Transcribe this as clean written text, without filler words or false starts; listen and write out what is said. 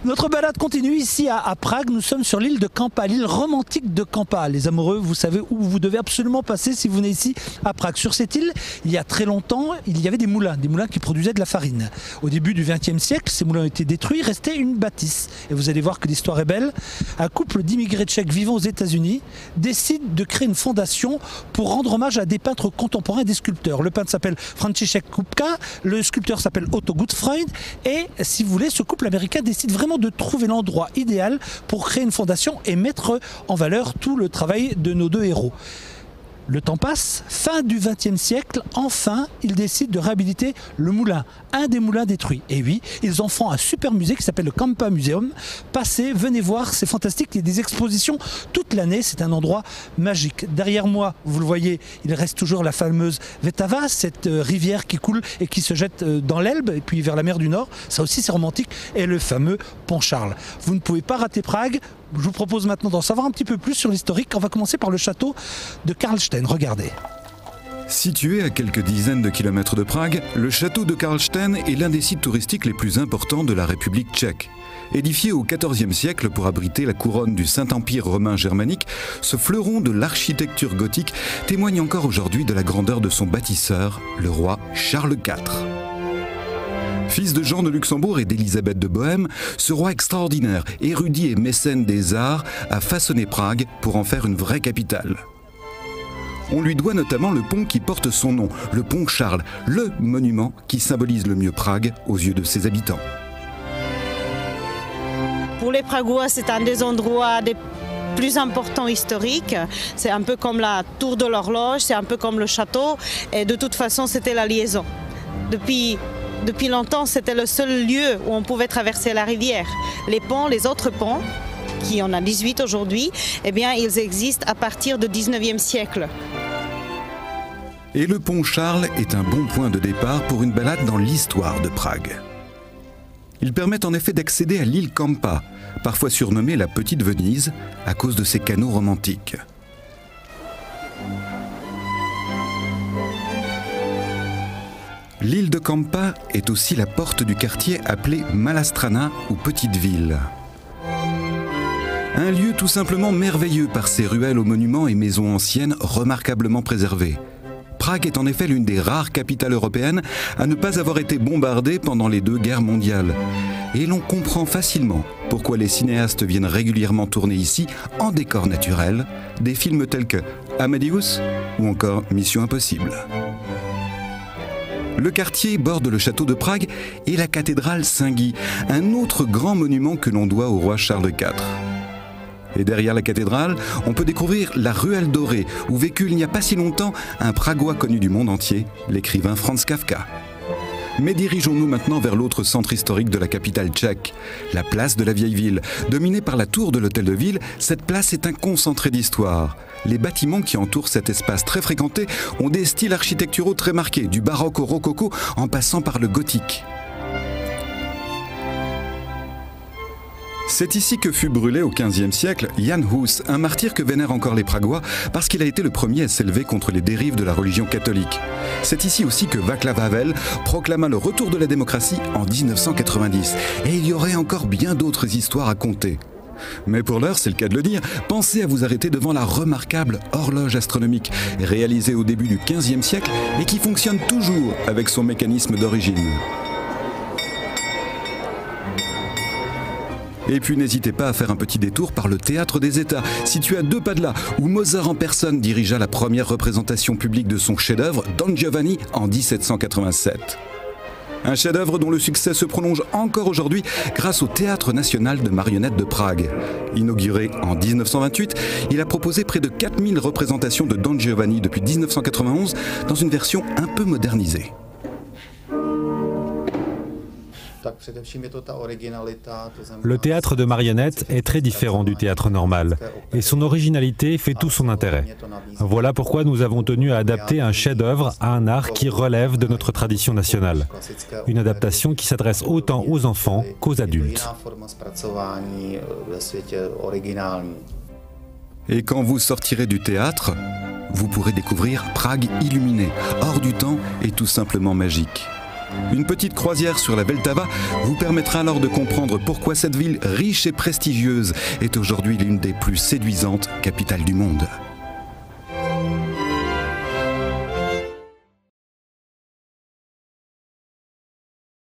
Notre balade continue ici à Prague. Nous sommes sur l'île de Kampa, l'île romantique de Kampa. Les amoureux, vous savez où vous devez absolument passer si vous venez ici à Prague. Sur cette île, il y a très longtemps, il y avait des moulins qui produisaient de la farine. Au début du XXe siècle, ces moulins ont été détruits, il restait une bâtisse. Et vous allez voir que l'histoire est belle. Un couple d'immigrés tchèques vivant aux États-Unis décide de créer une fondation pour rendre hommage à des peintres contemporains et des sculpteurs. Le peintre s'appelle Franciszek Kupka, le sculpteur s'appelle Otto Gutfreund. Et si vous voulez, ce couple américain décide vraiment de trouver l'endroit idéal pour créer une fondation et mettre en valeur tout le travail de nos deux héros. Le temps passe, fin du XXe siècle, enfin, ils décident de réhabiliter le moulin, un des moulins détruits. Et oui, ils en font un super musée qui s'appelle le Kampa Museum. Passez, venez voir, c'est fantastique, il y a des expositions toute l'année, c'est un endroit magique. Derrière moi, vous le voyez, il reste toujours la fameuse Vltava, cette rivière qui coule et qui se jette dans l'Elbe et puis vers la mer du Nord, ça aussi c'est romantique, et le fameux pont Charles. Vous ne pouvez pas rater Prague. Je vous propose maintenant d'en savoir un petit peu plus sur l'historique. On va commencer par le château de Karlstein. Regardez. Situé à quelques dizaines de kilomètres de Prague, le château de Karlstein est l'un des sites touristiques les plus importants de la République tchèque. Édifié au XIVe siècle pour abriter la couronne du Saint-Empire romain germanique, ce fleuron de l'architecture gothique témoigne encore aujourd'hui de la grandeur de son bâtisseur, le roi Charles IV. Fils de Jean de Luxembourg et d'Élisabeth de Bohême, ce roi extraordinaire, érudit et mécène des arts, a façonné Prague pour en faire une vraie capitale. On lui doit notamment le pont qui porte son nom, le pont Charles, le monument qui symbolise le mieux Prague aux yeux de ses habitants. Pour les Pragois, c'est un des endroits des plus importants historiques. C'est un peu comme la tour de l'horloge, c'est un peu comme le château. Et de toute façon, c'était la liaison. Depuis longtemps, c'était le seul lieu où on pouvait traverser la rivière. Les ponts, les autres ponts, qui en a 18 aujourd'hui, eh bien, ils existent à partir du 19e siècle. Et le pont Charles est un bon point de départ pour une balade dans l'histoire de Prague. Il permet en effet d'accéder à l'île Kampa, parfois surnommée la Petite Venise, à cause de ses canaux romantiques. L'île de Kampa est aussi la porte du quartier appelé Malastrana ou Petite Ville. Un lieu tout simplement merveilleux par ses ruelles aux monuments et maisons anciennes remarquablement préservées. Prague est en effet l'une des rares capitales européennes à ne pas avoir été bombardée pendant les deux guerres mondiales. Et l'on comprend facilement pourquoi les cinéastes viennent régulièrement tourner ici, en décor naturel, des films tels que Amadeus ou encore Mission Impossible. Le quartier borde le château de Prague et la cathédrale Saint-Guy, un autre grand monument que l'on doit au roi Charles IV. Et derrière la cathédrale, on peut découvrir la Ruelle Dorée, où vécut il n'y a pas si longtemps un Pragois connu du monde entier, l'écrivain Franz Kafka. Mais dirigeons-nous maintenant vers l'autre centre historique de la capitale tchèque, la place de la Vieille Ville. Dominée par la tour de l'hôtel de ville, cette place est un concentré d'histoire. Les bâtiments qui entourent cet espace très fréquenté ont des styles architecturaux très marqués, du baroque au rococo en passant par le gothique. C'est ici que fut brûlé au XVe siècle Jan Hus, un martyr que vénèrent encore les Pragois parce qu'il a été le premier à s'élever contre les dérives de la religion catholique. C'est ici aussi que Václav Havel proclama le retour de la démocratie en 1990. Et il y aurait encore bien d'autres histoires à conter. Mais pour l'heure, c'est le cas de le dire, pensez à vous arrêter devant la remarquable horloge astronomique, réalisée au début du XVe siècle et qui fonctionne toujours avec son mécanisme d'origine. Et puis n'hésitez pas à faire un petit détour par le Théâtre des États, situé à 2 pas de là, où Mozart en personne dirigea la première représentation publique de son chef-d'œuvre, Don Giovanni, en 1787. Un chef-d'œuvre dont le succès se prolonge encore aujourd'hui grâce au Théâtre national de marionnettes de Prague. Inauguré en 1928, il a proposé près de 4000 représentations de Don Giovanni depuis 1991 dans une version un peu modernisée. Le théâtre de marionnettes est très différent du théâtre normal, et son originalité fait tout son intérêt. Voilà pourquoi nous avons tenu à adapter un chef-d'œuvre à un art qui relève de notre tradition nationale. Une adaptation qui s'adresse autant aux enfants qu'aux adultes. Et quand vous sortirez du théâtre, vous pourrez découvrir Prague illuminée, hors du temps et tout simplement magique. Une petite croisière sur la Vltava vous permettra alors de comprendre pourquoi cette ville riche et prestigieuse est aujourd'hui l'une des plus séduisantes capitales du monde.